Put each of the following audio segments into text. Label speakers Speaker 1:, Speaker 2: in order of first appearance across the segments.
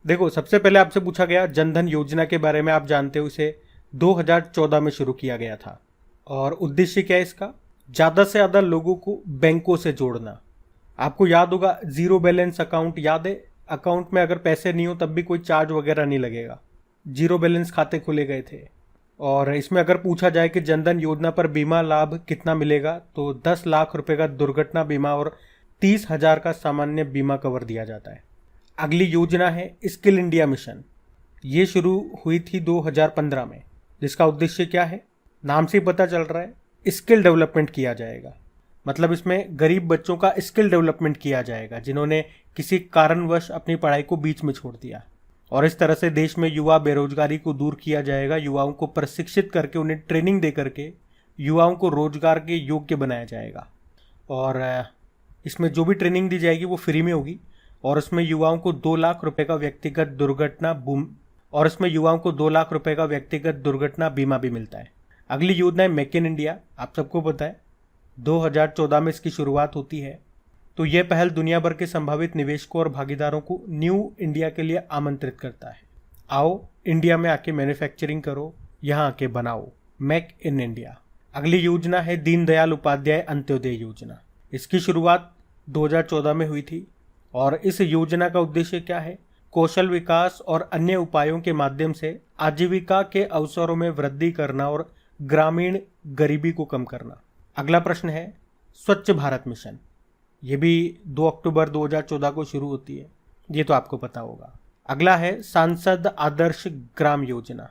Speaker 1: देखो, सबसे पहले आपसे पूछा गया जनधन योजना के बारे में, आप जानते हो इसे 2014 में शुरू किया गया था। और उद्देश्य क्या है इसका? ज़्यादा से ज़्यादा लोगों को बैंकों से जोड़ना। आपको याद होगा, जीरो बैलेंस अकाउंट याद है? अकाउंट में अगर पैसे नहीं हो तब भी कोई चार्ज वगैरह नहीं लगेगा। जीरो बैलेंस खाते खोले गए थे। और इसमें अगर पूछा जाए कि जनधन योजना पर बीमा लाभ कितना मिलेगा, तो 10 लाख रुपए का दुर्घटना बीमा और 30,000 का सामान्य बीमा कवर दिया जाता है। अगली योजना है स्किल इंडिया मिशन। ये शुरू हुई थी 2015 में, जिसका उद्देश्य क्या है? नाम से ही पता चल रहा है, स्किल डेवलपमेंट किया जाएगा। मतलब इसमें गरीब बच्चों का स्किल डेवलपमेंट किया जाएगा जिन्होंने किसी कारणवश अपनी पढ़ाई को बीच में छोड़ दिया। और इस तरह से देश में युवा बेरोजगारी को दूर किया जाएगा। युवाओं को प्रशिक्षित करके, उन्हें ट्रेनिंग दे करके युवाओं को रोजगार के योग्य बनाया जाएगा। और इसमें जो भी ट्रेनिंग दी जाएगी वो फ्री में होगी। और इसमें युवाओं को 2 लाख रुपए का व्यक्तिगत दुर्घटना बीमा भी मिलता है। अगली योजना है मेक इन इंडिया। आप सबको पता है 2014 में इसकी शुरुआत होती है। तो यह पहल दुनिया भर के संभावित निवेशकों और भागीदारों को न्यू इंडिया के लिए आमंत्रित करता है। आओ इंडिया में आके मैन्युफैक्चरिंग करो, यहाँ आके बनाओ, मेक इन इंडिया। अगली योजना है दीनदयाल उपाध्याय अंत्योदय योजना। इसकी शुरुआत 2014 में हुई थी। और इस योजना का उद्देश्य क्या है? कौशल विकास और अन्य उपायों के माध्यम से आजीविका के अवसरों में वृद्धि करना और ग्रामीण गरीबी को कम करना। अगला प्रश्न है स्वच्छ भारत मिशन। ये भी 2 अक्टूबर 2014 को शुरू होती है, ये तो आपको पता होगा। अगला है सांसद आदर्श ग्राम योजना।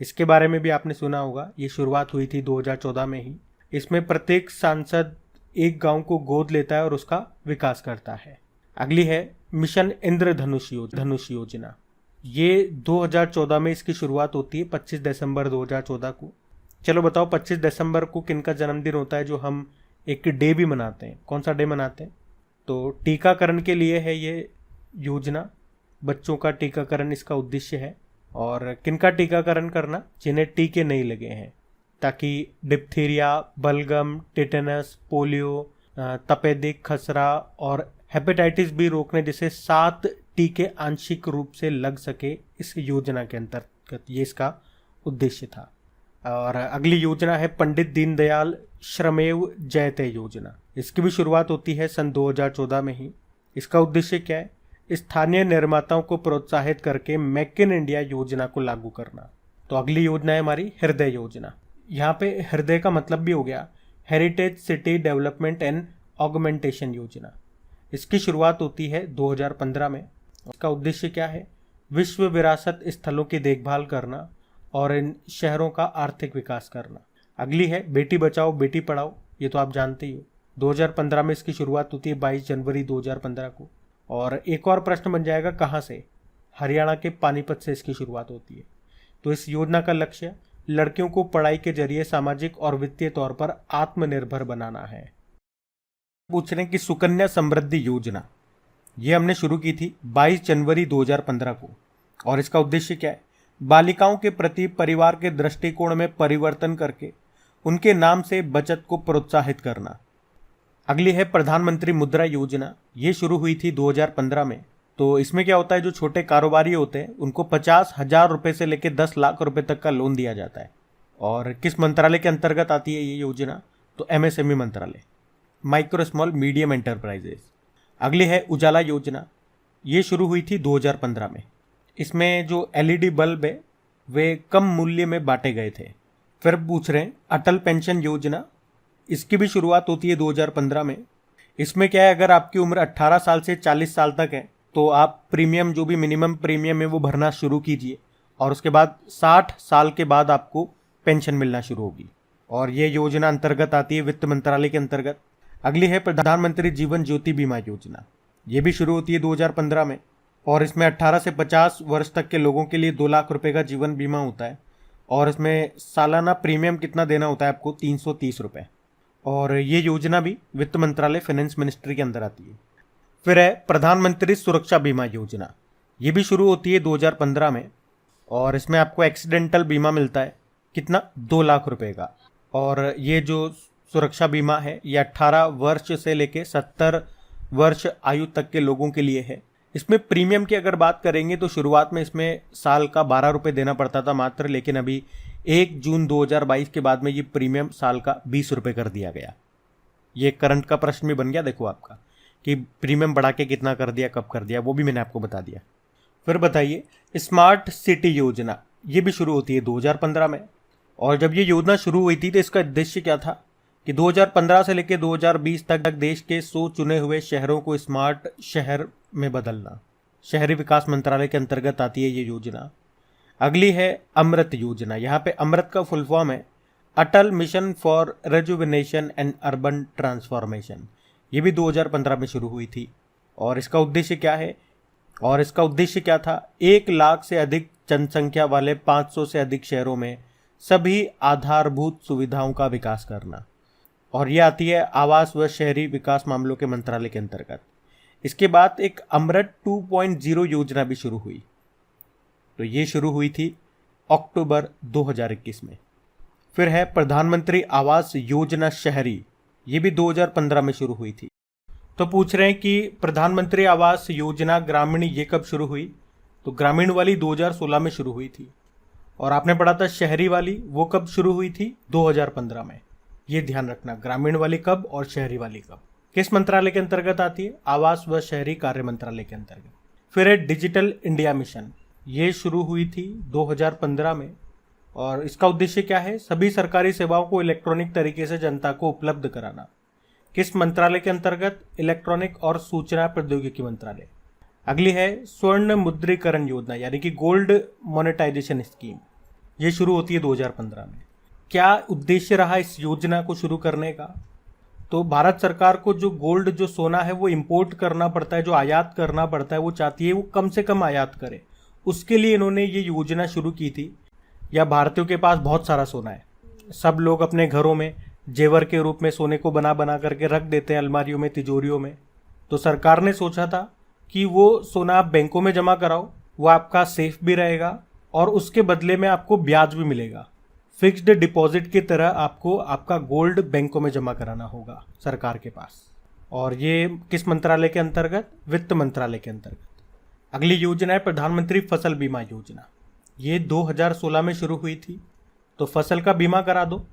Speaker 1: इसके बारे में भी आपने सुना होगा, ये शुरुआत हुई थी 2014 में ही। इसमें प्रत्येक सांसद एक गांव को गोद लेता है और उसका विकास करता है। अगली है मिशन इंद्रधनुष योजना। ये 2014 में इसकी शुरुआत होती है, 25 दिसंबर 2014 को। चलो बताओ 25 दिसंबर को किनका जन्मदिन होता है जो हम एक डे भी मनाते हैं? कौन सा डे मनाते हैं? तो टीकाकरण के लिए है ये योजना। बच्चों का टीकाकरण इसका उद्देश्य है। और किनका टीकाकरण करना? जिन्हें टीके नहीं लगे हैं, ताकि डिप्थीरिया, बलगम, टिटेनस, पोलियो, तपेदिक, खसरा और हेपेटाइटिस बी रोकने जैसे 7 टीके आंशिक रूप से लग सके इस योजना के अंतर्गत। ये इसका उद्देश्य था। और अगली योजना है पंडित दीनदयाल श्रमेव जयते योजना। इसकी भी शुरुआत होती है सन 2014 में ही। इसका उद्देश्य क्या है? स्थानीय निर्माताओं को प्रोत्साहित करके मेक इन इंडिया योजना को लागू करना। तो अगली योजना है हमारी हृदय योजना। यहाँ पे हृदय का मतलब भी हो गया heritage city development and augmentation योजना। इसकी शुरुआत होती है 2015 में। इसका उद्देश्य क्या है? विश्व विरासत स्थलों की देखभाल करना और इन शहरों का आर्थिक विकास करना। अगली है बेटी बचाओ बेटी पढ़ाओ। ये तो आप जानते ही हो, 2015 में इसकी शुरुआत होती है 22 जनवरी 2015 को। और एक और प्रश्न बन जाएगा कहाँ से? हरियाणा के पानीपत से इसकी शुरुआत होती है। तो इस योजना का लक्ष्य लड़कियों को पढ़ाई के जरिए सामाजिक और वित्तीय तौर पर आत्मनिर्भर बनाना है। पूछ रहे हैं कि सुकन्या समृद्धि योजना, ये हमने शुरू की थी 22 जनवरी 2015 को। और इसका उद्देश्य क्या है? बालिकाओं के प्रति परिवार के दृष्टिकोण में परिवर्तन करके उनके नाम से बचत को प्रोत्साहित करना। अगली है प्रधानमंत्री मुद्रा योजना। ये शुरू हुई थी 2015 में। तो इसमें क्या होता है, जो छोटे कारोबारी होते हैं उनको 50,000 रुपये से लेकर 10 लाख रुपए तक का लोन दिया जाता है। और किस मंत्रालय के अंतर्गत आती है ये योजना? तो MSME मंत्रालय, माइक्रो स्मॉल मीडियम एंटरप्राइजेस। अगली है उजाला योजना। ये शुरू हुई थी 2015 में। इसमें जो LED बल्ब है वे कम मूल्य में बांटे गए थे। फिर पूछ रहे हैं अटल पेंशन योजना। इसकी भी शुरुआत होती है 2015 में। इसमें क्या है, अगर आपकी उम्र 18 साल से 40 साल तक है तो आप प्रीमियम, जो भी मिनिमम प्रीमियम है वो भरना शुरू कीजिए। और उसके बाद 60 साल के बाद आपको पेंशन मिलना शुरू होगी। और ये योजना अंतर्गत आती है वित्त मंत्रालय के अंतर्गत। अगली है प्रधानमंत्री जीवन ज्योति बीमा योजना। ये भी शुरू होती है 2015 में। और इसमें 18 से 50 वर्ष तक के लोगों के लिए 2 लाख रुपए का जीवन बीमा होता है। और इसमें सालाना प्रीमियम कितना देना होता है आपको? 330 रुपये। और ये योजना भी वित्त मंत्रालय, फाइनेंस मिनिस्ट्री के अंदर आती है। फिर है प्रधानमंत्री सुरक्षा बीमा योजना। ये भी शुरू होती है 2015 में। और इसमें आपको एक्सीडेंटल बीमा मिलता है, कितना? 2 लाख रुपए का। और ये जो सुरक्षा बीमा है ये 18 वर्ष से लेके 70 वर्ष आयु तक के लोगों के लिए है। इसमें प्रीमियम की अगर बात करेंगे तो शुरुआत में इसमें साल का 12 रुपये देना पड़ता था मात्र, लेकिन अभी 1 जून 2022 के बाद में ये प्रीमियम साल का 20 रुपये कर दिया गया। ये करंट का प्रश्न भी बन गया देखो आपका, कि प्रीमियम बढ़ा के कितना कर दिया, कब कर दिया, वो भी मैंने आपको बता दिया। फिर बताइए, स्मार्ट सिटी योजना ये भी शुरू होती है 2015 में। और जब ये योजना शुरू हुई थी तो इसका उद्देश्य क्या था कि 2015 से लेकर 2020 तक देश के 100 चुने हुए शहरों को स्मार्ट शहर में बदलना। शहरी विकास मंत्रालय के अंतर्गत आती है ये योजना। अगली है अमृत योजना। यहाँ पे अमृत का फुल फॉर्म है Atal mission for rejuvenation and urban transformation. ये भी 2015 में शुरू हुई थी। और इसका उद्देश्य क्या है, और इसका उद्देश्य क्या था, 1 लाख से अधिक जनसंख्या वाले 500 से अधिक शहरों में सभी आधारभूत सुविधाओं का विकास करना। और ये आती है आवास व शहरी विकास मामलों के मंत्रालय के अंतर्गत। इसके बाद एक अमृत 2.0 योजना भी शुरू हुई। तो ये शुरू हुई थी अक्टूबर 2021 में। फिर है प्रधानमंत्री आवास योजना शहरी, ये भी 2015 में शुरू हुई थी। तो पूछ रहे हैं कि प्रधानमंत्री आवास योजना ग्रामीण ये कब शुरू हुई, तो ग्रामीण वाली 2016 में शुरू हुई थी। और आपने पढ़ा था शहरी वाली, वो कब शुरू हुई थी, 2015 में। ये ध्यान रखना, ग्रामीण वाली कब और शहरी वाली कब। किस मंत्रालय के अंतर्गत आती है, आवास व शहरी कार्य मंत्रालय के अंतर्गत। फिर है डिजिटल इंडिया मिशन, ये शुरू हुई थी 2015 में। और इसका उद्देश्य क्या है, सभी सरकारी सेवाओं को इलेक्ट्रॉनिक तरीके से जनता को उपलब्ध कराना। किस मंत्रालय के अंतर्गत, इलेक्ट्रॉनिक और सूचना प्रौद्योगिकी मंत्रालय। अगली है स्वर्ण मुद्रीकरण योजना, यानी कि गोल्ड मोनेटाइजेशन स्कीम, ये शुरू होती है 2015 में। क्या उद्देश्य रहा इस योजना को शुरू करने का, तो भारत सरकार को जो गोल्ड, जो सोना है वो इंपोर्ट करना पड़ता है, जो आयात करना पड़ता है, वो चाहती है वो कम से कम आयात करे। उसके लिए इन्होंने ये योजना शुरू की थी। या भारतीयों के पास बहुत सारा सोना है, सब लोग अपने घरों में जेवर के रूप में सोने को बना बना करके रख देते हैं अलमारियों में, तिजोरियों में। तो सरकार ने सोचा था कि वो सोना आप बैंकों में जमा कराओ, वो आपका सेफ भी रहेगा और उसके बदले में आपको ब्याज भी मिलेगा। फिक्स्ड डिपॉजिट की तरह आपको आपका गोल्ड बैंकों में जमा कराना होगा सरकार के पास। और ये किस मंत्रालय के अंतर्गत, वित्त मंत्रालय के अंतर्गत। अगली योजना है प्रधानमंत्री फसल बीमा योजना, ये 2016 में शुरू हुई थी। तो फसल का बीमा करा दो,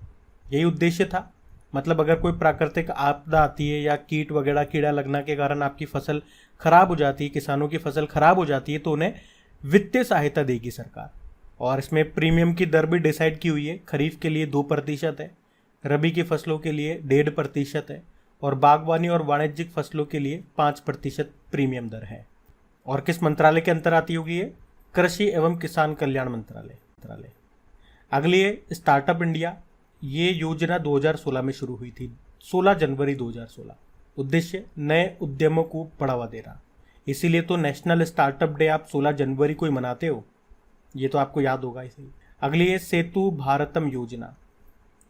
Speaker 1: यही उद्देश्य था। मतलब अगर कोई प्राकृतिक आपदा आती है या कीट वगैरह, कीड़ा लगना के कारण आपकी फसल खराब हो जाती है, किसानों की फसल खराब हो जाती है, तो उन्हें वित्तीय सहायता देगी सरकार। और इसमें प्रीमियम की दर भी डिसाइड की हुई है। खरीफ के लिए 2% है, रबी की फसलों के लिए 1.5% है, और बागवानी और वाणिज्यिक फसलों के लिए 5% प्रीमियम दर है। और किस मंत्रालय के अंतर आती होगी ये, कृषि एवं किसान कल्याण मंत्रालय। अगली है स्टार्टअप इंडिया, ये योजना 2016 में शुरू हुई थी, 16 जनवरी 2016। उद्देश्य नए उद्यमों को बढ़ावा देना, इसीलिए तो नेशनल स्टार्टअप डे आप 16 जनवरी को ही मनाते हो, ये तो आपको याद होगा इसे। अगली है सेतु भारतम योजना,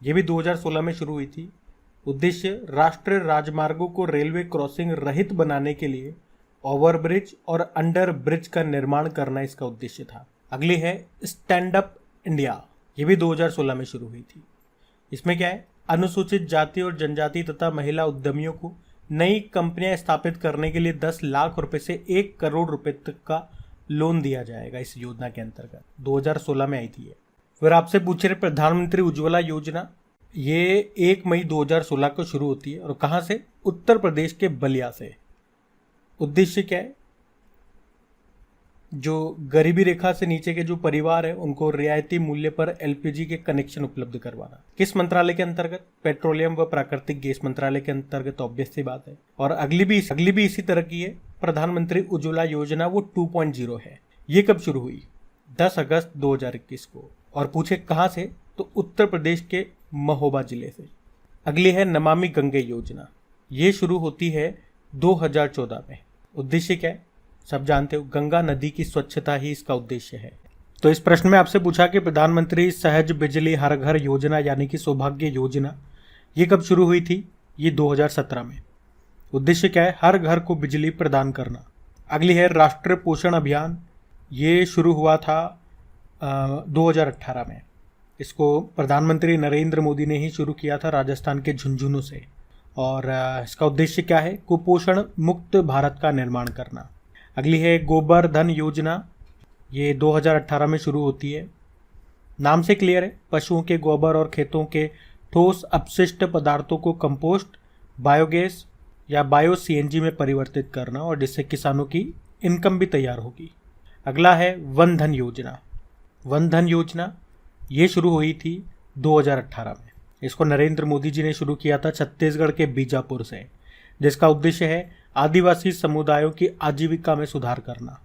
Speaker 1: ये भी 2016 में शुरू हुई थी। उद्देश्य राष्ट्रीय राजमार्गों को रेलवे क्रॉसिंग रहित बनाने के लिए ओवरब्रिज और अंडर ब्रिज का निर्माण करना इसका उद्देश्य था। अगली है स्टैंड अप इंडिया, ये भी 2016 में शुरू हुई थी। इसमें क्या है, अनुसूचित जाति और जनजाति तथा महिला उद्यमियों को नई कंपनियां स्थापित करने के लिए 10 लाख रुपए से 1 करोड़ रुपए तक का लोन दिया जाएगा इस योजना के अंतर्गत। 2016 में आई थी ये। फिर आपसे पूछ रहे प्रधानमंत्री उज्ज्वला योजना, ये 1 मई 2016 को शुरू होती है। और कहाँ से, उत्तर प्रदेश के बलिया से। उद्देश्य क्या है, जो गरीबी रेखा से नीचे के जो परिवार है उनको रियायती मूल्य पर एलपीजी के कनेक्शन उपलब्ध करवाना। किस मंत्रालय के अंतर्गत, पेट्रोलियम व प्राकृतिक गैस मंत्रालय के अंतर्गत, ऑब्वियस सी बात है। और अगली भी इसी तरह की है, प्रधानमंत्री उज्ज्वला योजना, वो 2.0 है। ये कब शुरू हुई, 10 अगस्त 2021 को। और पूछे कहाँ से, तो उत्तर प्रदेश के महोबा जिले से। अगली है नमामि गंगे योजना, ये शुरू होती है 2014 में। उद्देश्य क्या है, सब जानते हो, गंगा नदी की स्वच्छता ही इसका उद्देश्य है। तो इस प्रश्न में आपसे पूछा कि प्रधानमंत्री सहज बिजली हर घर योजना यानी कि सौभाग्य योजना, ये कब शुरू हुई थी, ये 2017 में। उद्देश्य क्या है, हर घर को बिजली प्रदान करना। अगली है राष्ट्रीय पोषण अभियान, ये शुरू हुआ था 2018 में। इसको प्रधानमंत्री नरेंद्र मोदी ने ही शुरू किया था राजस्थान के झुंझुनू से। और इसका उद्देश्य क्या है, कुपोषण मुक्त भारत का निर्माण करना। अगली है गोबर धन योजना, ये 2018 में शुरू होती है। नाम से क्लियर है, पशुओं के गोबर और खेतों के ठोस अपशिष्ट पदार्थों को कंपोस्ट, बायोगैस या बायो सीएनजी में परिवर्तित करना, और जिससे किसानों की इनकम भी तैयार होगी। अगला है वन धन योजना। वन धन योजना ये शुरू हुई थी 2018 में। इसको नरेंद्र मोदी जी ने शुरू किया था छत्तीसगढ़ के बीजापुर से, जिसका उद्देश्य है आदिवासी समुदायों की आजीविका में सुधार करना।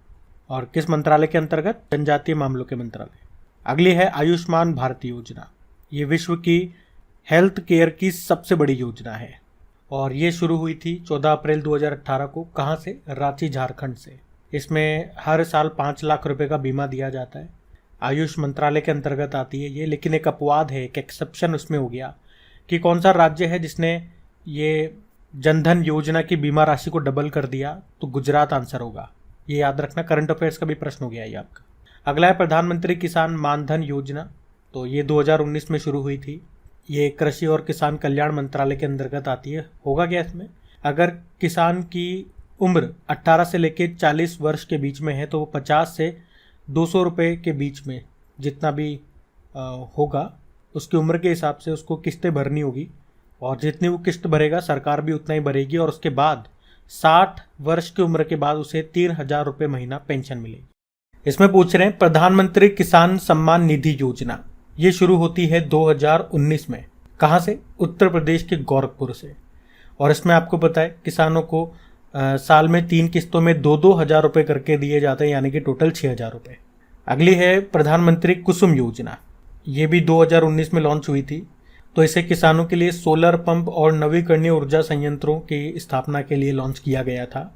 Speaker 1: और किस मंत्रालय के अंतर्गत? जनजातीय मामलों के मंत्रालय। अगली है आयुष्मान भारत योजना। ये विश्व की हेल्थ केयर की सबसे बड़ी योजना है और ये शुरू हुई थी 14 अप्रैल 2018 को। कहाँ से? रांची, झारखंड से। इसमें हर साल 5 लाख रुपए का बीमा दिया जाता है। आयुष मंत्रालय के अंतर्गत आती है ये, लेकिन एक अपवाद है, एक एक्सेप्शन उसमें हो गया कि कौन सा राज्य है जिसने ये जनधन योजना की बीमा राशि को डबल कर दिया, तो गुजरात आंसर होगा। ये याद रखना, करंट अफेयर्स का भी प्रश्न हो गया ये आपका। अगला है प्रधानमंत्री किसान मानधन योजना। तो ये 2019 में शुरू हुई थी। ये कृषि और किसान कल्याण मंत्रालय के अंतर्गत आती है। होगा क्या इसमें? अगर किसान की उम्र 18 से लेकर 40 वर्ष के बीच में है तो वो 50 से 200 रुपये के बीच में जितना भी होगा उसकी उम्र के हिसाब से उसको किस्तें भरनी होगी, और जितनी वो किस्त भरेगा सरकार भी उतना ही भरेगी, और उसके बाद 60 वर्ष की उम्र के बाद उसे 3,000 रुपये महीना पेंशन मिलेगी। इसमें पूछ रहे हैं प्रधानमंत्री किसान सम्मान निधि योजना। ये शुरू होती है 2019 में। कहाँ से? उत्तर प्रदेश के गोरखपुर से। और इसमें आपको पता है किसानों को साल में 3 किस्तों में 2-2 हज़ार रुपये करके दिए जाते हैं, यानी कि टोटल 6,000 रुपये। अगली है प्रधानमंत्री कुसुम योजना। ये भी 2019 में लॉन्च हुई थी। तो इसे किसानों के लिए सोलर पंप और नवीकरणीय ऊर्जा संयंत्रों की स्थापना के लिए लॉन्च किया गया था।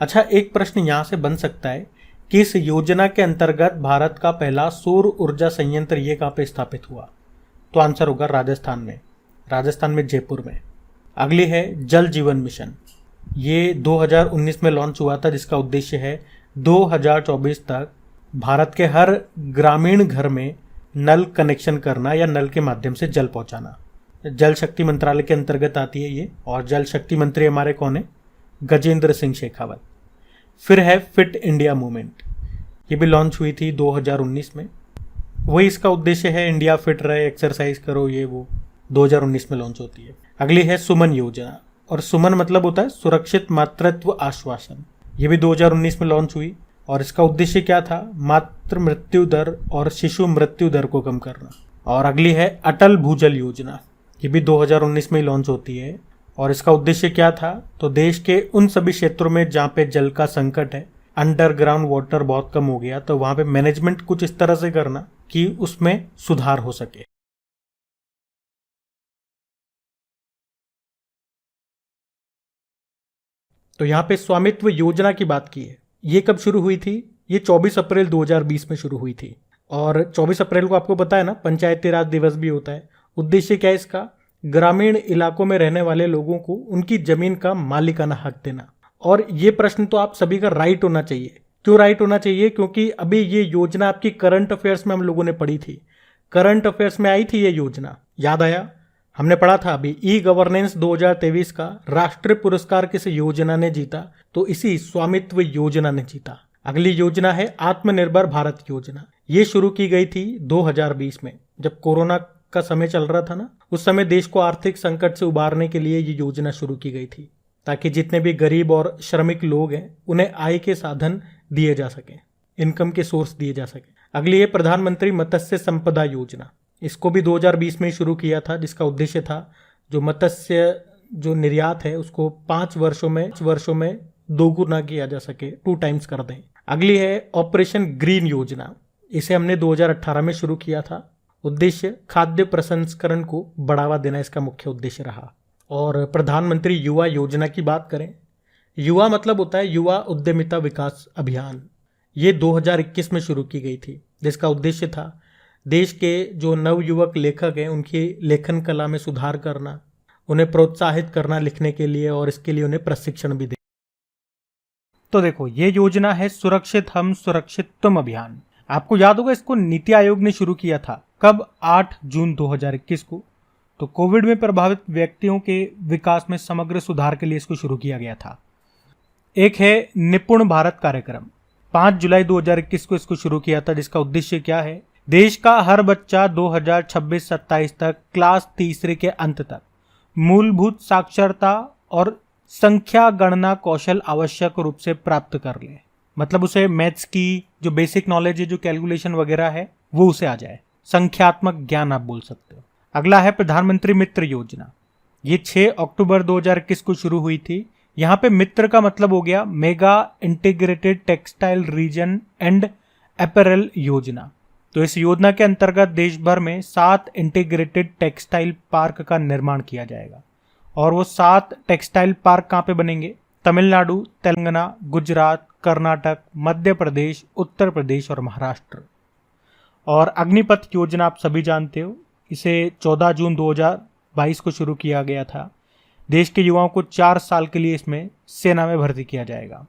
Speaker 1: अच्छा, एक प्रश्न यहाँ से बन सकता है कि इस योजना के अंतर्गत भारत का पहला सौर ऊर्जा संयंत्र ये कहाँ पे स्थापित हुआ? तो आंसर होगा राजस्थान में। राजस्थान में जयपुर में। अगली है जल जीवन मिशन। ये 2019 में लॉन्च हुआ था, जिसका उद्देश्य है 2024 तक भारत के हर ग्रामीण घर में नल कनेक्शन करना या नल के माध्यम से जल पहुंचाना। जल शक्ति मंत्रालय के अंतर्गत आती है ये, और जल शक्ति मंत्री हमारे कौन है? गजेंद्र सिंह शेखावत। फिर है फिट इंडिया मूवमेंट। ये भी लॉन्च हुई थी 2019 में। वही इसका उद्देश्य है इंडिया फिट रहे, एक्सरसाइज करो, ये वो। 2019 में लॉन्च होती है। अगली है सुमन योजना, और सुमन मतलब होता है सुरक्षित मातृत्व आश्वासन। ये भी 2019 में लॉन्च हुई, और इसका उद्देश्य क्या था? मातृ मृत्यु दर और शिशु मृत्यु दर को कम करना। और अगली है अटल भूजल योजना। ये भी 2019 में ही लॉन्च होती है, और इसका उद्देश्य क्या था? तो देश के उन सभी क्षेत्रों में जहाँ पे जल का संकट है, अंडरग्राउंड वाटर बहुत कम हो गया, तो वहाँ पे मैनेजमेंट कुछ इस तरह से करना कि उसमें सुधार हो सके। तो यहाँ पे स्वामित्व योजना की बात की है। ये कब शुरू हुई थी? ये 24 अप्रैल 2020 में शुरू हुई थी, और 24 अप्रैल को आपको पता है ना, पंचायती राज दिवस भी होता है। उद्देश्य क्या है इसका? ग्रामीण इलाकों में रहने वाले लोगों को उनकी जमीन का मालिकाना हक देना। और ये प्रश्न तो आप सभी का राइट होना चाहिए। क्यों राइट होना चाहिए? क्योंकि अभी ये योजना आपकी करंट अफेयर्स में हम लोगों ने पढ़ी थी। करंट अफेयर्स में आई थी ये योजना, याद आया? हमने पढ़ा था अभी ई गवर्नेंस 2023 का राष्ट्रीय पुरस्कार किस योजना ने जीता? तो इसी स्वामित्व योजना ने जीता। अगली योजना है आत्मनिर्भर भारत योजना। ये शुरू की गई थी 2020 में, जब कोरोना का समय चल रहा था ना, उस समय देश को आर्थिक संकट से उबारने के लिए ये योजना शुरू की गई थी, ताकि जितने भी गरीब और श्रमिक लोग हैं उन्हें आय के साधन दिए जा सके, इनकम के सोर्स दिए जा सके। अगली है प्रधानमंत्री मत्स्य संपदा योजना। इसको भी 2020 में ही शुरू किया था, जिसका उद्देश्य था जो मत्स्य जो निर्यात है उसको 5 वर्षों में दोगुना किया जा सके, 2 टाइम्स कर दें। अगली है ऑपरेशन ग्रीन योजना। इसे हमने 2018 में शुरू किया था। उद्देश्य खाद्य प्रसंस्करण को बढ़ावा देना इसका मुख्य उद्देश्य रहा। और प्रधानमंत्री युवा योजना की बात करें, युवा मतलब होता है युवा उद्यमिता विकास अभियान। ये 2021 में शुरू की गई थी, जिसका उद्देश्य था देश के जो नवयुवक लेखक हैं उनकी लेखन कला में सुधार करना, उन्हें प्रोत्साहित करना लिखने के लिए, और इसके लिए उन्हें प्रशिक्षण भी देना। तो देखो, ये योजना है सुरक्षित हम सुरक्षित तुम अभियान। आपको याद होगा इसको नीति आयोग ने शुरू किया था। कब? 8 जून 2021 को। तो कोविड में प्रभावित व्यक्तियों के विकास में समग्र सुधार के लिए इसको शुरू किया गया था। एक है निपुण भारत कार्यक्रम। 5 जुलाई 2021 को इसको शुरू किया था, जिसका उद्देश्य क्या है, देश का हर बच्चा 2026-27 तक क्लास तीसरे के अंत तक मूलभूत साक्षरता और संख्या गणना कौशल आवश्यक रूप से प्राप्त कर ले। मतलब उसे मैथ्स की जो बेसिक नॉलेज है, जो कैलकुलेशन वगैरह है, वो उसे आ जाए। संख्यात्मक ज्ञान आप बोल सकते हो। अगला है प्रधानमंत्री मित्र योजना। ये 6 अक्टूबर 2021 को शुरू हुई थी। यहाँ पे मित्र का मतलब हो गया mega integrated textile reason and apparel योजना। तो इस योजना के अंतर्गत देश भर में 7 इंटीग्रेटेड टेक्सटाइल पार्क का निर्माण किया जाएगा। और वो 7 टेक्सटाइल पार्क कहाँ पे बनेंगे? तमिलनाडु, तेलंगाना, गुजरात, कर्नाटक, मध्य प्रदेश, उत्तर प्रदेश और महाराष्ट्र। और अग्निपथ योजना आप सभी जानते हो, इसे 14 जून 2022 को शुरू किया गया था। देश के युवाओं को 4 साल के लिए इसमें सेना में भर्ती किया जाएगा।